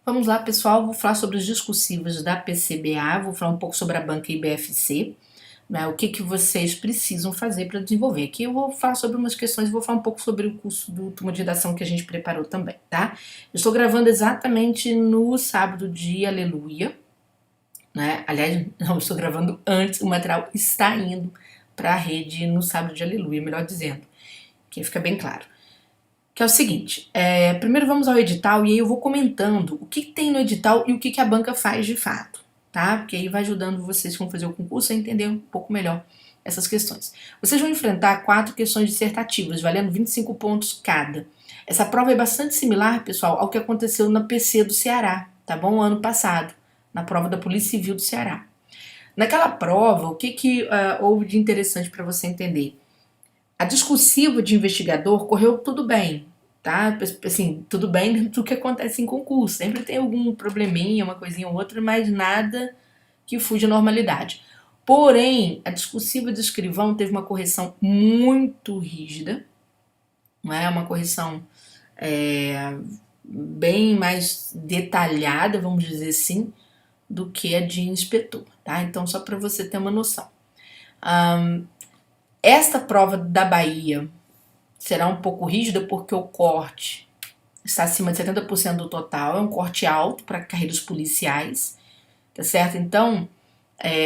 Vamos lá, pessoal. Vou falar sobre os discursivos da PCBA, vou falar um pouco sobre a banca IBFC, né, o que vocês precisam fazer para desenvolver. Aqui eu vou falar sobre umas questões, vou falar um pouco sobre o curso do Turma de Redação que a gente preparou também, tá? Eu estou gravando exatamente no sábado de Aleluia, né? Aliás, não, estou gravando antes, o material está indo para a rede no sábado de Aleluia, melhor dizendo, que fica bem claro. Que é o seguinte, primeiro vamos ao edital e aí eu vou comentando o que tem no edital e o que a banca faz de fato, tá? Porque aí vai ajudando vocês que vão fazer o concurso a entender um pouco melhor essas questões. Vocês vão enfrentar 4 questões dissertativas, valendo 25 pontos cada. Essa prova é bastante similar, pessoal, ao que aconteceu na PC do Ceará, tá bom? Ano passado, na prova da Polícia Civil do Ceará. Naquela prova, o que houve de interessante para você entender? A discursiva de investigador correu tudo bem, tá? Assim, tudo bem dentro do que acontece em concurso. Sempre tem algum probleminha, uma coisinha ou outra, mas nada que fuja à normalidade. Porém, a discursiva do escrivão teve uma correção muito rígida, não é? Uma correção bem mais detalhada, vamos dizer assim, do que a de inspetor, tá? Então, só para você ter uma noção. Esta prova da Bahia será um pouco rígida porque o corte está acima de 70% do total, é um corte alto para carreiras policiais, tá certo? Então,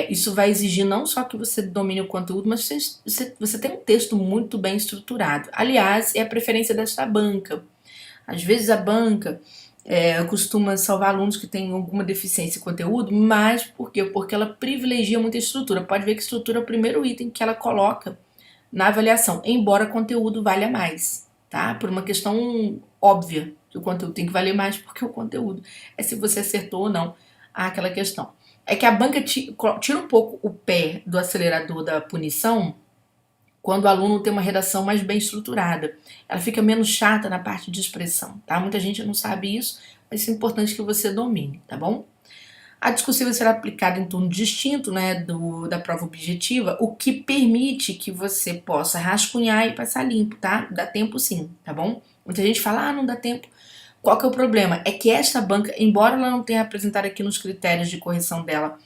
isso vai exigir não só que você domine o conteúdo, mas você tem um texto muito bem estruturado. Aliás, é a preferência desta banca. Às vezes a banca costuma salvar alunos que têm alguma deficiência em conteúdo, mas por quê? Porque ela privilegia muito a estrutura. Pode ver que estrutura é o primeiro item que ela coloca na avaliação, embora conteúdo valha mais, tá? Por uma questão óbvia, que o conteúdo tem que valer mais porque o conteúdo é se você acertou ou não aquela questão. É que a banca tira um pouco o pé do acelerador da punição quando o aluno tem uma redação mais bem estruturada. Ela fica menos chata na parte de expressão, tá? Muita gente não sabe isso, mas é importante que você domine, tá bom? A discursiva será aplicada em turno distinto, né, da prova objetiva, o que permite que você possa rascunhar e passar limpo, tá? Dá tempo sim, tá bom? Muita gente fala, não dá tempo. Qual que é o problema? É que esta banca, embora ela não tenha apresentado aqui nos critérios de correção dela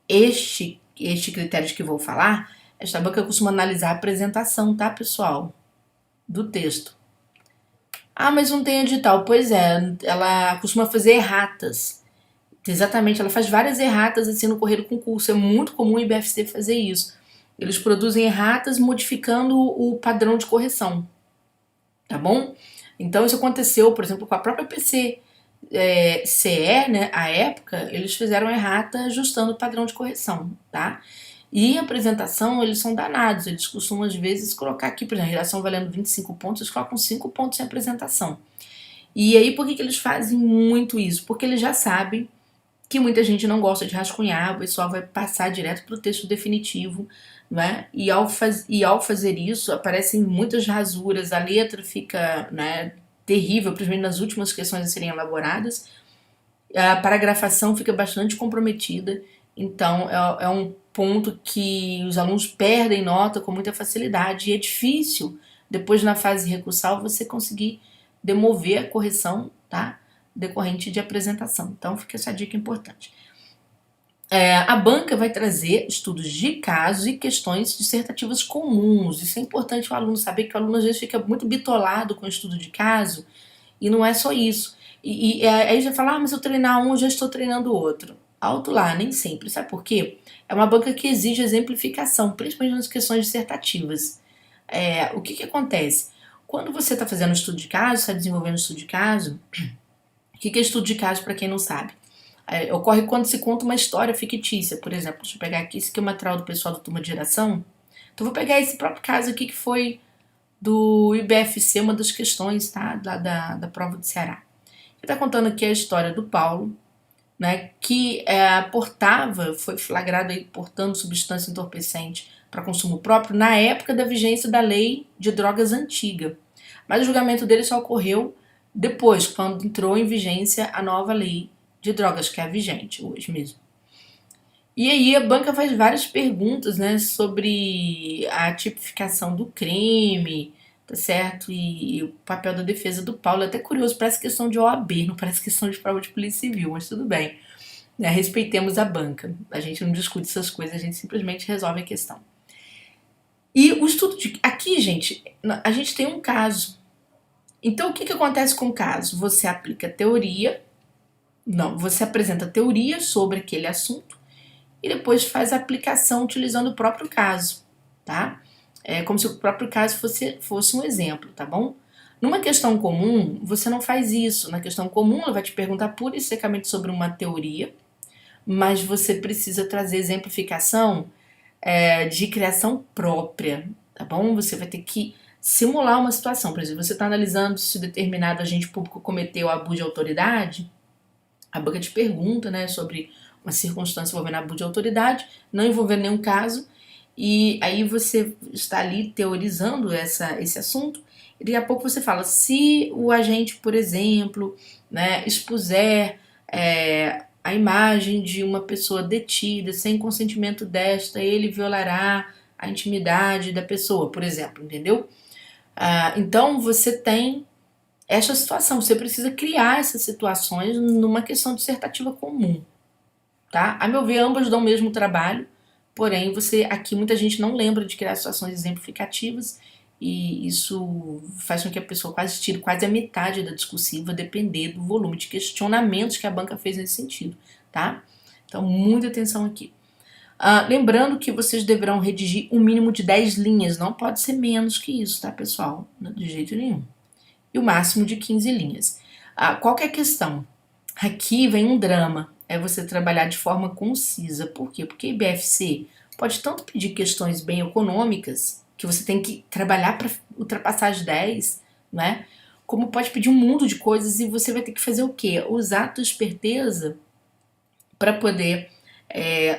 este critério que vou falar, esta banca costuma analisar a apresentação, tá, pessoal? Do texto. Ah, mas não tem edital. Pois é, ela costuma fazer erratas. Exatamente, ela faz várias erratas assim no correr do concurso. É muito comum o IBFC fazer isso. Eles produzem erratas modificando o padrão de correção, tá bom? Então isso aconteceu, por exemplo, com a própria PC CE, né? À época, eles fizeram errata ajustando o padrão de correção, tá? E a apresentação, eles são danados. Eles costumam, às vezes, colocar aqui, por exemplo, a redação valendo 25 pontos, eles colocam 5 pontos em apresentação. E aí, por que eles fazem muito isso? Porque eles já sabem que muita gente não gosta de rascunhar, o pessoal vai passar direto para o texto definitivo, né? E ao fazer isso, aparecem muitas rasuras, a letra fica, né, terrível, principalmente nas últimas questões a serem elaboradas, a paragrafação fica bastante comprometida, então é um ponto que os alunos perdem nota com muita facilidade e é difícil, depois na fase recursal, você conseguir demover a correção, tá? Decorrente de apresentação. Então fica essa dica importante. A banca vai trazer estudos de casos e questões dissertativas comuns. Isso é importante o aluno saber, que o aluno às vezes fica muito bitolado com o estudo de caso e não é só isso. E aí já fala, mas eu treinar um, eu já estou treinando o outro. Alto lá, nem sempre. Sabe por quê? É uma banca que exige exemplificação, principalmente nas questões dissertativas. O que acontece? Quando você está fazendo estudo de caso, está desenvolvendo estudo de caso, o que é estudo de caso para quem não sabe? Ocorre quando se conta uma história fictícia. Por exemplo, deixa eu pegar aqui, esse aqui é o material do pessoal do Turma de Geração. Então vou pegar esse próprio caso aqui que foi do IBFC, uma das questões, tá? Lá da prova do Ceará. Ele está contando aqui a história do Paulo, né, que foi flagrado aí portando substância entorpecente para consumo próprio na época da vigência da lei de drogas antiga. Mas o julgamento dele só ocorreu depois, quando entrou em vigência a nova lei de drogas, que é a vigente hoje mesmo. E aí a banca faz várias perguntas, né, sobre a tipificação do crime, tá certo? E o papel da defesa do Paulo é até curioso, parece questão de OAB, não parece questão de prova de polícia civil, mas tudo bem. Né? Respeitemos a banca, a gente não discute essas coisas, a gente simplesmente resolve a questão. E o estudo de... Aqui, gente, a gente tem um caso. Então, o que acontece com o caso? Você aplica teoria, não, você apresenta teoria sobre aquele assunto e depois faz a aplicação utilizando o próprio caso, tá? É como se o próprio caso fosse um exemplo, tá bom? Numa questão comum, você não faz isso. Na questão comum, ela vai te perguntar pura e secamente sobre uma teoria, mas você precisa trazer exemplificação de criação própria, tá bom? Você vai ter que simular uma situação. Por exemplo, você está analisando se determinado agente público cometeu abuso de autoridade, a banca te pergunta, né, sobre uma circunstância envolvendo abuso de autoridade, não envolvendo nenhum caso, e aí você está ali teorizando esse assunto, e daqui a pouco você fala, se o agente, por exemplo, né, expuser a imagem de uma pessoa detida sem consentimento desta, ele violará a intimidade da pessoa, por exemplo, entendeu? Então você tem essa situação, você precisa criar essas situações numa questão dissertativa comum, tá? A meu ver, ambas dão o mesmo trabalho, porém, aqui muita gente não lembra de criar situações exemplificativas e isso faz com que a pessoa quase tire quase a metade da discursiva, depender do volume de questionamentos que a banca fez nesse sentido, tá? Então, muita atenção aqui. Lembrando que vocês deverão redigir um mínimo de 10 linhas, não pode ser menos que isso, tá, pessoal? De jeito nenhum. E o máximo de 15 linhas. Qual que é a questão? Aqui vem um drama, é você trabalhar de forma concisa. Por quê? Porque a IBFC pode tanto pedir questões bem econômicas, que você tem que trabalhar para ultrapassar as 10, né? Como pode pedir um mundo de coisas e você vai ter que fazer o quê? Usar a tua esperteza para poder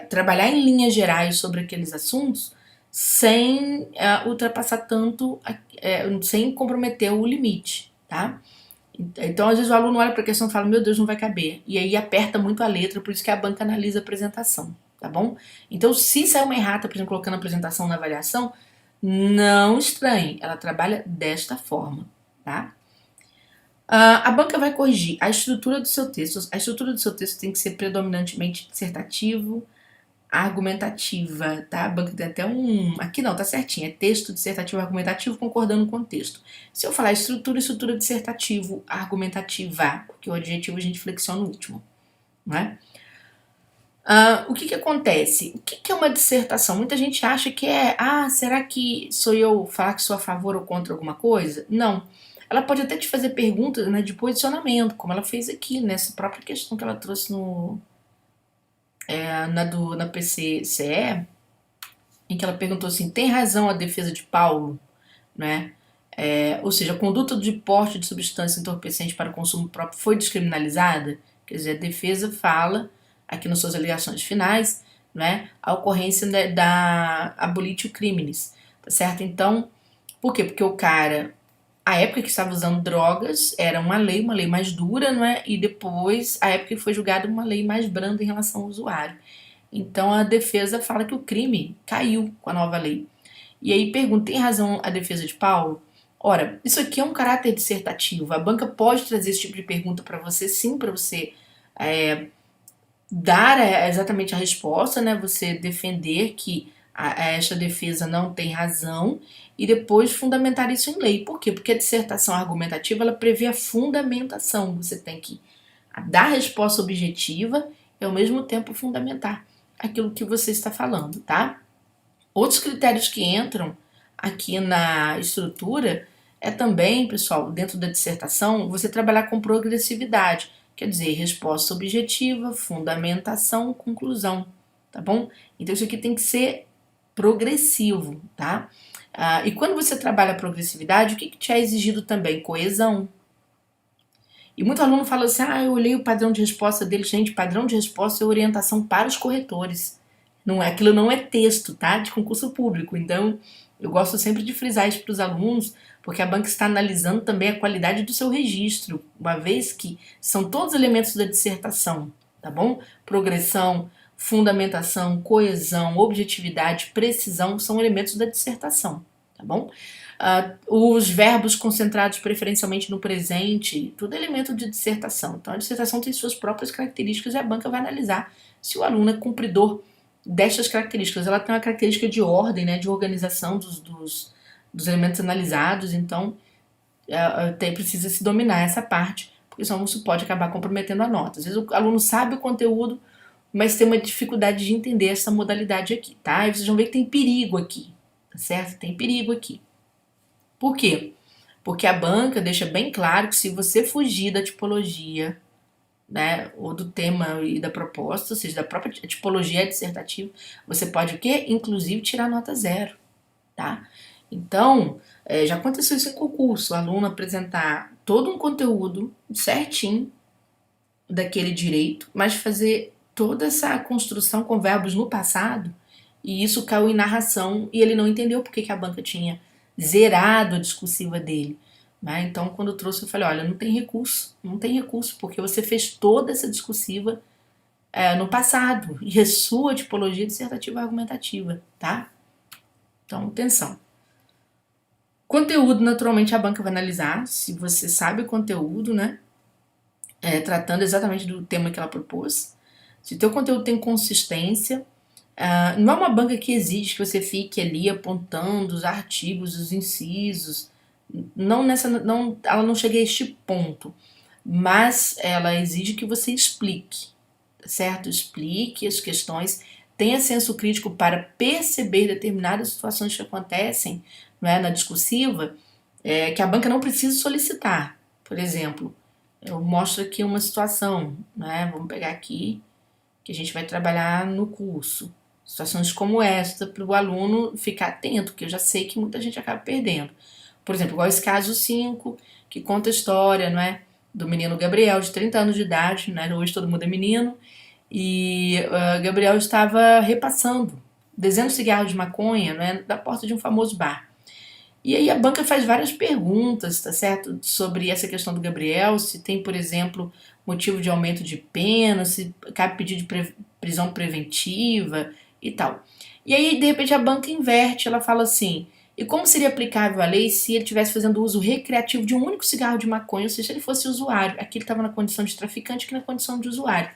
trabalhar em linhas gerais sobre aqueles assuntos sem ultrapassar tanto, sem comprometer o limite, tá? Então, às vezes o aluno olha para a questão e fala, meu Deus, não vai caber. E aí aperta muito a letra, por isso que a banca analisa a apresentação, tá bom? Então, se sair uma errata, por exemplo, colocando a apresentação na avaliação, não estranhe, ela trabalha desta forma, tá? A banca vai corrigir a estrutura do seu texto. A estrutura do seu texto tem que ser predominantemente dissertativo, argumentativa, tá? A banca tem até aqui não, tá certinho. É texto dissertativo argumentativo concordando com o texto. Se eu falar estrutura dissertativo argumentativa, porque o adjetivo a gente flexiona no último, não é? O que acontece? O que é uma dissertação? Muita gente acha que será que sou eu falar que sou a favor ou contra alguma coisa? Não. Ela pode até te fazer perguntas, né, de posicionamento, como ela fez aqui, nessa própria questão que ela trouxe na PCCE, em que ela perguntou assim, tem razão a defesa de Paulo? Né? Ou seja, a conduta de porte de substância entorpecente para o consumo próprio foi descriminalizada? Quer dizer, a defesa fala, aqui nas suas alegações finais, né, a ocorrência da abolitio criminis, tá certo? Então, por quê? Porque o cara, a época que estava usando drogas era uma lei mais dura, não é? E depois, a época que foi julgada, uma lei mais branda em relação ao usuário. Então, a defesa fala que o crime caiu com a nova lei. E aí pergunta, tem razão a defesa de Paulo? Ora, isso aqui é um caráter dissertativo. A banca pode trazer esse tipo de pergunta para você, sim, para você dar exatamente a resposta, né? Você defender que esta defesa não tem razão e depois fundamentar isso em lei. Por quê? Porque a dissertação argumentativa ela prevê a fundamentação. Você tem que dar a resposta objetiva e ao mesmo tempo fundamentar aquilo que você está falando, tá? Outros critérios que entram aqui na estrutura também, pessoal, dentro da dissertação, você trabalhar com progressividade. Quer dizer, resposta objetiva, fundamentação, conclusão, tá bom? Então isso aqui tem que ser progressivo, tá? E quando você trabalha a progressividade, o que te é exigido também? Coesão. E muito aluno fala assim, eu olhei o padrão de resposta dele. Gente, padrão de resposta é orientação para os corretores. Aquilo não é texto, tá? De concurso público. Então, eu gosto sempre de frisar isso para os alunos, porque a banca está analisando também a qualidade do seu registro, uma vez que são todos elementos da dissertação, tá bom? Progressão, fundamentação, coesão, objetividade, precisão são elementos da dissertação, tá bom? Os verbos concentrados preferencialmente no presente, tudo é elemento de dissertação. Então a dissertação tem suas próprias características e a banca vai analisar se o aluno é cumpridor destas características. Ela tem uma característica de ordem, né, de organização dos elementos analisados, então precisa se dominar essa parte, porque senão isso pode acabar comprometendo a nota. Às vezes o aluno sabe o conteúdo, mas tem uma dificuldade de entender essa modalidade aqui, tá? E vocês vão ver que tem perigo aqui, tá certo? Tem perigo aqui. Por quê? Porque a banca deixa bem claro que se você fugir da tipologia, né, ou do tema e da proposta, ou seja, da própria tipologia dissertativa, você pode o quê? Inclusive tirar nota 0, tá? Então, já aconteceu isso em concurso, o aluno apresentar todo um conteúdo certinho daquele direito, mas fazer toda essa construção com verbos no passado, e isso caiu em narração, e ele não entendeu porque que a banca tinha zerado a discursiva dele. Né? Então, quando eu trouxe, eu falei, olha, não tem recurso, porque você fez toda essa discursiva no passado, e a sua tipologia dissertativa argumentativa, tá? Então, atenção. Conteúdo, naturalmente, a banca vai analisar, se você sabe o conteúdo, né? Tratando exatamente do tema que ela propôs. Se o teu conteúdo tem consistência, não é uma banca que exige que você fique ali apontando os artigos, os incisos. Ela não chega a este ponto, mas ela exige que você explique, certo? Explique as questões, tenha senso crítico para perceber determinadas situações que acontecem, né, na discursiva, que a banca não precisa solicitar. Por exemplo, eu mostro aqui uma situação, né? Vamos pegar aqui, que a gente vai trabalhar no curso. Situações como esta, para o aluno ficar atento, que eu já sei que muita gente acaba perdendo. Por exemplo, igual esse caso 5, que conta a história, não é, do menino Gabriel, de 30 anos de idade, né? Hoje todo mundo é menino, e Gabriel estava repassando dezenas de cigarros de maconha, né, da porta de um famoso bar. E aí a banca faz várias perguntas, tá certo? Sobre essa questão do Gabriel, se tem, por exemplo, motivo de aumento de pena, se cabe pedido de prisão preventiva e tal. E aí, de repente, a banca inverte, ela fala assim, e como seria aplicável a lei se ele estivesse fazendo uso recreativo de um único cigarro de maconha, ou seja, se ele fosse usuário. Aqui ele estava na condição de traficante, aqui na condição de usuário.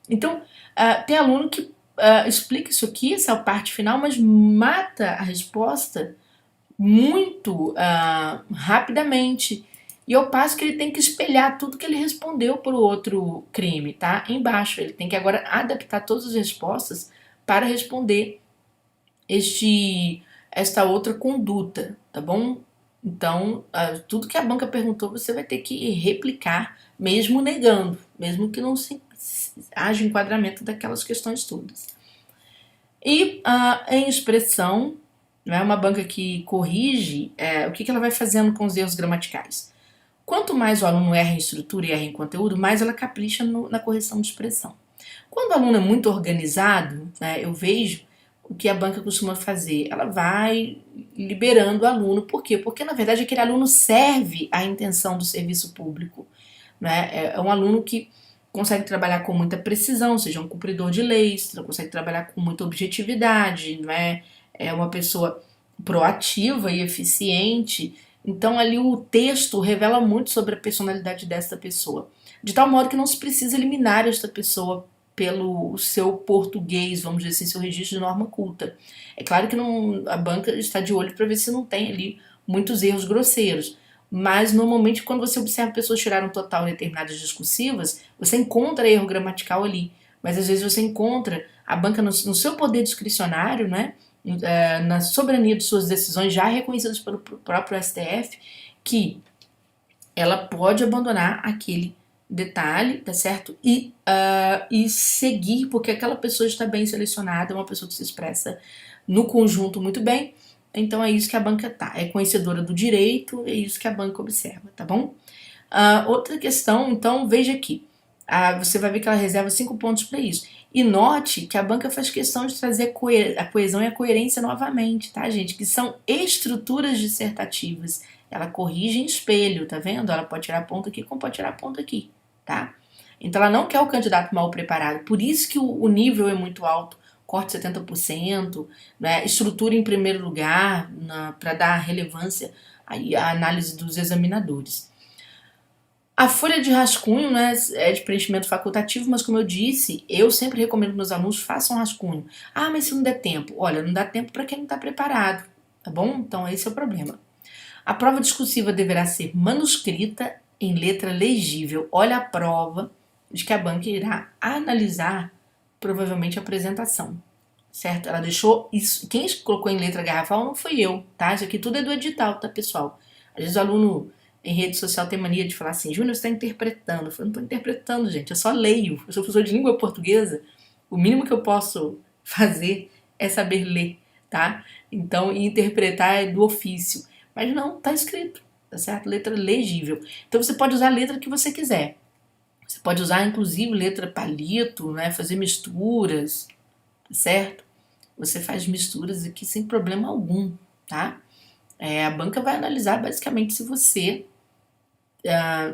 Então, tem aluno que explica isso aqui, essa parte final, mas mata a resposta muito rapidamente. E ao passo que ele tem que espelhar tudo que ele respondeu para o outro crime, tá? Embaixo. Ele tem que agora adaptar todas as respostas para responder esta outra conduta, tá bom? Então, tudo que a banca perguntou, você vai ter que replicar, mesmo negando, mesmo que não haja enquadramento daquelas questões todas. E em expressão, é uma banca que corrige, o que ela vai fazendo com os erros gramaticais? Quanto mais o aluno erra em estrutura e erra em conteúdo, mais ela capricha na correção de expressão. Quando o aluno é muito organizado, né, eu vejo o que a banca costuma fazer. Ela vai liberando o aluno. Por quê? Porque, na verdade, aquele aluno serve à intenção do serviço público. Né? É um aluno que consegue trabalhar com muita precisão, ou seja, um cumpridor de leis, consegue trabalhar com muita objetividade, não é? É uma pessoa proativa e eficiente. Então ali o texto revela muito sobre a personalidade desta pessoa, de tal modo que não se precisa eliminar esta pessoa pelo seu português, vamos dizer assim, seu registro de norma culta. É claro que a banca está de olho para ver se não tem ali muitos erros grosseiros, mas normalmente quando você observa pessoas tiraram total em determinadas discursivas, você encontra erro gramatical ali, mas às vezes você encontra a banca no seu poder discricionário, né? Na soberania de suas decisões já reconhecidas pelo próprio STF, que ela pode abandonar aquele detalhe, tá certo? E seguir, porque aquela pessoa está bem selecionada, é uma pessoa que se expressa no conjunto muito bem, então é isso que a banca é conhecedora do direito, é isso que a banca observa, tá bom? Outra questão, então, veja aqui, você vai ver que ela reserva 5 pontos para isso. E note que a banca faz questão de trazer a coesão e a coerência novamente, tá, gente? Que são estruturas dissertativas. Ela corrige em espelho, tá vendo? Ela pode tirar ponto aqui, como pode tirar ponto aqui, tá? Então ela não quer o candidato mal preparado. Por isso que o nível é muito alto, corte 70%, né? Estrutura em primeiro lugar, para dar relevância aí à análise dos examinadores. A folha de rascunho, né, é de preenchimento facultativo, mas como eu disse, eu sempre recomendo que meus alunos façam rascunho. Ah, mas se não der tempo? Olha, não dá tempo para quem não está preparado, tá bom? Então esse é o problema. A prova discursiva deverá ser manuscrita em letra legível. Olha a prova de que a banca irá analisar provavelmente a apresentação, certo? Ela deixou isso. Quem colocou em letra garrafal não foi eu, tá? Isso aqui tudo é do edital, tá, pessoal? Às vezes o aluno em rede social tem mania de falar assim, Júnior, você está interpretando. Eu falo, não estou interpretando, gente, eu só leio. Eu sou professor de língua portuguesa, o mínimo que eu posso fazer é saber ler, tá? Então, interpretar é do ofício. Mas não, tá escrito, tá certo? Letra legível. Então você pode usar a letra que você quiser. Você pode usar, inclusive, letra palito, né? Fazer misturas, tá certo? Você faz misturas aqui sem problema algum, tá? A banca vai analisar basicamente se você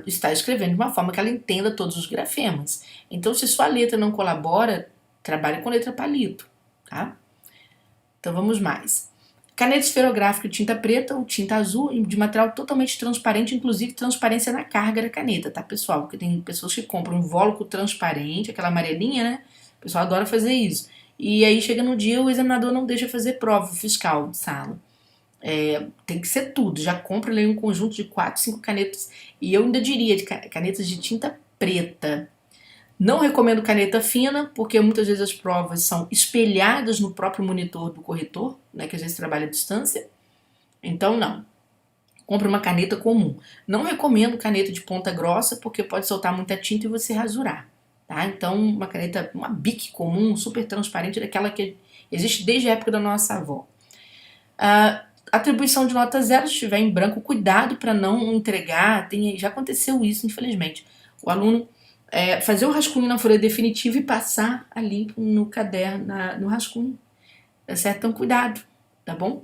está escrevendo de uma forma que ela entenda todos os grafemas. Então, se sua letra não colabora, trabalhe com letra palito, tá? Então, vamos mais. Caneta esferográfica de tinta preta ou tinta azul de material totalmente transparente, inclusive transparência na carga da caneta, tá, pessoal? Porque tem pessoas que compram um invólucro transparente, aquela amarelinha, né? O pessoal adora fazer isso. E aí chega no dia, o examinador não deixa fazer prova fiscal de sala. Tem que ser tudo. Já compra ali um conjunto de 4, 5 canetas. E eu ainda diria de canetas de tinta preta. Não recomendo caneta fina, porque muitas vezes as provas são espelhadas no próprio monitor do corretor, né, que às vezes trabalha à distância. Então, não. Compre uma caneta comum. Não recomendo caneta de ponta grossa, porque pode soltar muita tinta e você rasurar. Tá? Então, uma caneta, uma Bic comum, super transparente, daquela que existe desde a época da nossa avó. Atribuição de nota zero, se estiver em branco, cuidado para não entregar. Já aconteceu isso, infelizmente. O aluno fazer o rascunho na folha definitiva e passar ali no caderno, no rascunho. Tá certo? Então, cuidado, tá bom?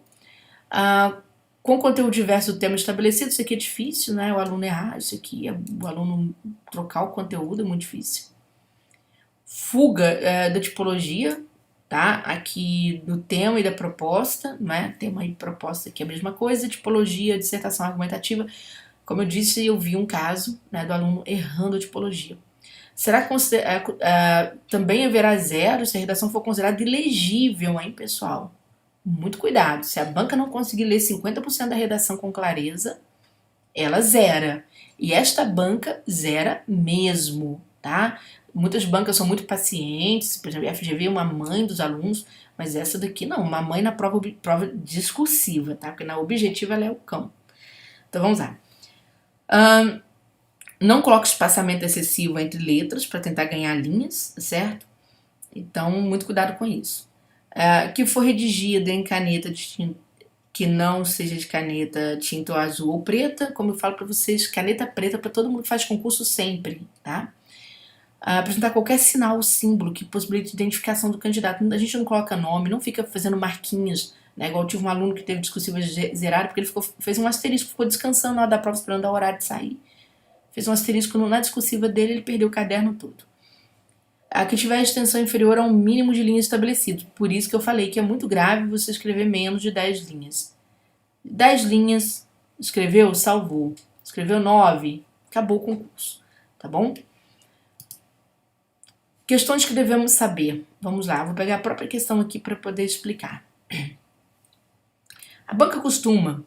Com conteúdo diverso do tema estabelecido, isso aqui é difícil, né? O aluno errar, isso aqui, o aluno trocar o conteúdo é muito difícil. Fuga da tipologia, tá? Aqui do tema e da proposta, né? Tema e proposta aqui é a mesma coisa. Tipologia, dissertação argumentativa. Como eu disse, eu vi um caso, né, do aluno errando a tipologia. Será que também haverá zero se a redação for considerada ilegível, hein, pessoal? Muito cuidado. Se a banca não conseguir ler 50% da redação com clareza, ela zera. E esta banca zera mesmo, tá? Muitas bancas são muito pacientes, por exemplo, a FGV é uma mãe dos alunos, mas essa daqui não, uma mãe na prova discursiva, tá? Porque na objetiva ela é o cão. Então vamos lá. Não coloque espaçamento excessivo entre letras para tentar ganhar linhas, certo? Então, muito cuidado com isso. Que for redigida em caneta de tinta, que não seja de caneta tinta azul ou preta, como eu falo para vocês, caneta preta para todo mundo que faz concurso sempre, tá? Apresentar qualquer sinal ou símbolo que possibilite identificação do candidato. A gente não coloca nome, não fica fazendo marquinhas, né? Igual eu tive um aluno que teve discursiva zerada porque ele fez um asterisco, ficou descansando na hora da prova esperando o horário de sair. Fez um asterisco na discursiva dele, ele perdeu o caderno todo. Que tiver a extensão inferior a um mínimo de linhas estabelecido. Por isso que eu falei que é muito grave você escrever menos de 10 linhas. 10 linhas, escreveu, salvou. Escreveu 9, acabou o concurso. Tá bom? Questões que devemos saber. Vamos lá, vou pegar a própria questão aqui para poder explicar. A banca costuma,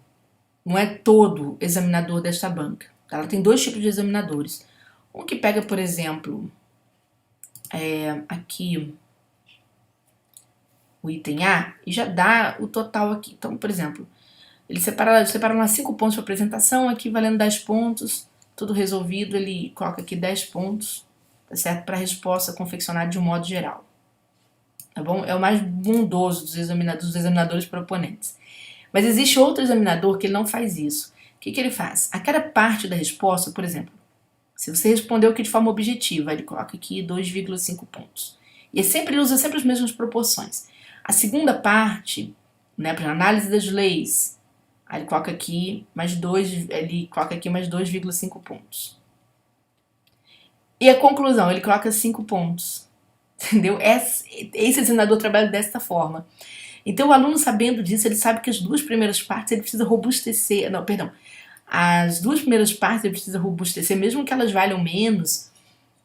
não é todo examinador desta banca. Ela tem 2 tipos de examinadores. Um que pega, por exemplo, aqui o item A e já dá o total aqui. Então, por exemplo, ele separa lá 5 pontos para apresentação, aqui valendo 10 pontos, tudo resolvido, ele coloca aqui 10 pontos, tá certo? Para a resposta confeccionada de um modo geral. Tá bom? É o mais bondoso dos examinadores proponentes. Mas existe outro examinador que ele não faz isso. O que ele faz? A cada parte da resposta, por exemplo, se você respondeu aqui de forma objetiva, ele coloca aqui 2,5 pontos. E ele usa sempre as mesmas proporções. A segunda parte, né, para análise das leis, aí ele coloca aqui mais 2,5 pontos. E a conclusão, ele coloca 5 pontos. entendeu? Esse examinador trabalha desta forma. Então, o aluno sabendo disso, ele sabe que as duas primeiras partes ele precisa robustecer, não, perdão, as duas primeiras partes ele precisa robustecer, mesmo que elas valham menos,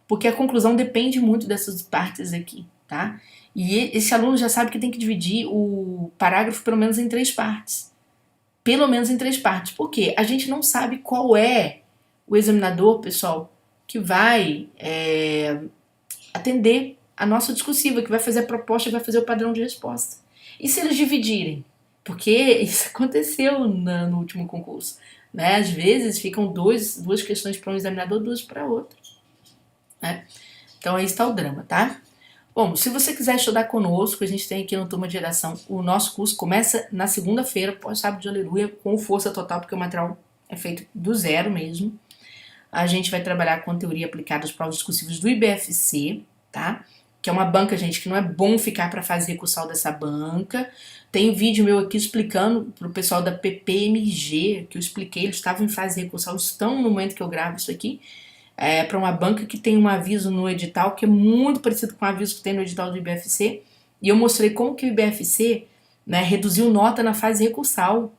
porque a conclusão depende muito dessas partes aqui, tá? E esse aluno já sabe que tem que dividir o parágrafo pelo menos em 3 partes. Pelo menos em 3 partes. Por quê? A gente não sabe qual é o examinador, pessoal, que vai atender a nossa discursiva, que vai fazer a proposta, que vai fazer o padrão de resposta. E se eles dividirem? Porque isso aconteceu no último concurso. Né? Às vezes ficam duas questões para um examinador, duas para outro. Né? Então aí está o drama, tá? Bom, se você quiser estudar conosco, a gente tem aqui no Turma de Redação, o nosso curso começa na segunda-feira, pós-sábado de aleluia, com força total, porque o material é feito do zero mesmo. A gente vai trabalhar com teoria aplicada aos provas discursivas do IBFC, tá? Que é uma banca, gente, que não é bom ficar para fazer recursal dessa banca. Tem um vídeo meu aqui explicando pro pessoal da PPMG, que eu expliquei, eles estavam em fase recursal, estão no momento que eu gravo isso aqui, para uma banca que tem um aviso no edital, que é muito parecido com o aviso que tem no edital do IBFC, e eu mostrei como que o IBFC, né, reduziu nota na fase recursal,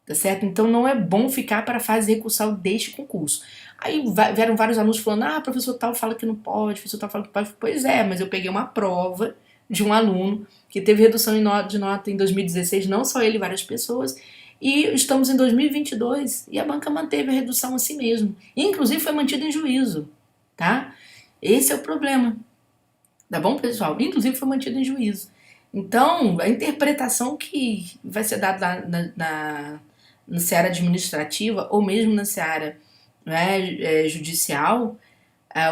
tá certo? Então não é bom ficar para a fase recursal deste concurso. Aí vieram vários alunos falando, professor tal fala que não pode, professor tal fala que pode. Pois é, mas eu peguei uma prova de um aluno que teve redução de nota em 2016, não só ele, várias pessoas, e estamos em 2022 e a banca manteve a redução assim mesmo. E, inclusive foi mantida em juízo, tá? Esse é o problema, tá bom, pessoal? Inclusive foi mantida em juízo. Então, a interpretação que vai ser dada na seara administrativa ou mesmo na seara, né, judicial,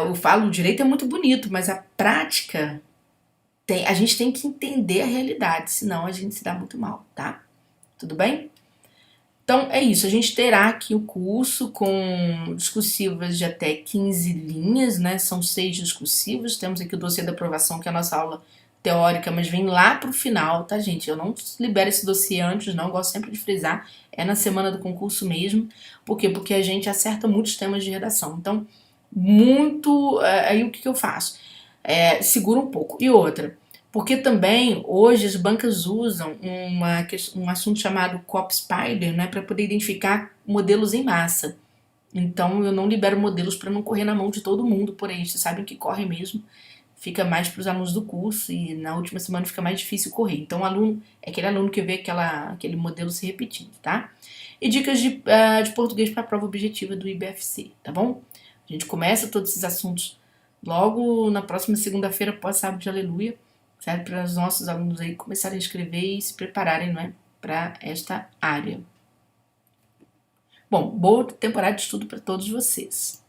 eu falo, o direito é muito bonito, mas a prática, a gente tem que entender a realidade, senão a gente se dá muito mal, tá? Tudo bem? Então é isso, a gente terá aqui o curso com discursivas de até 15 linhas, né? São 6 discursivos, temos aqui o dossiê da aprovação, que é a nossa aula teórica, mas vem lá pro final, tá, gente? Eu não libero esse dossiê antes, não, gosto sempre de frisar, é na semana do concurso mesmo. Por quê? Porque a gente acerta muitos temas de redação. Então, aí o que eu faço? Segura um pouco. E outra, porque também hoje as bancas usam um assunto chamado CopSpider, né, para poder identificar modelos em massa. Então eu não libero modelos para não correr na mão de todo mundo por aí. Vocês sabem que corre mesmo. Fica mais para os alunos do curso e na última semana fica mais difícil correr. Então o aluno é aquele aluno que vê aquele modelo se repetindo, tá? E dicas de português para a prova objetiva do IBFC, tá bom? A gente começa todos esses assuntos logo na próxima segunda-feira, pós-sábado de aleluia, certo? Para os nossos alunos aí começarem a escrever e se prepararem, não é, para esta área. Bom, boa temporada de estudo para todos vocês.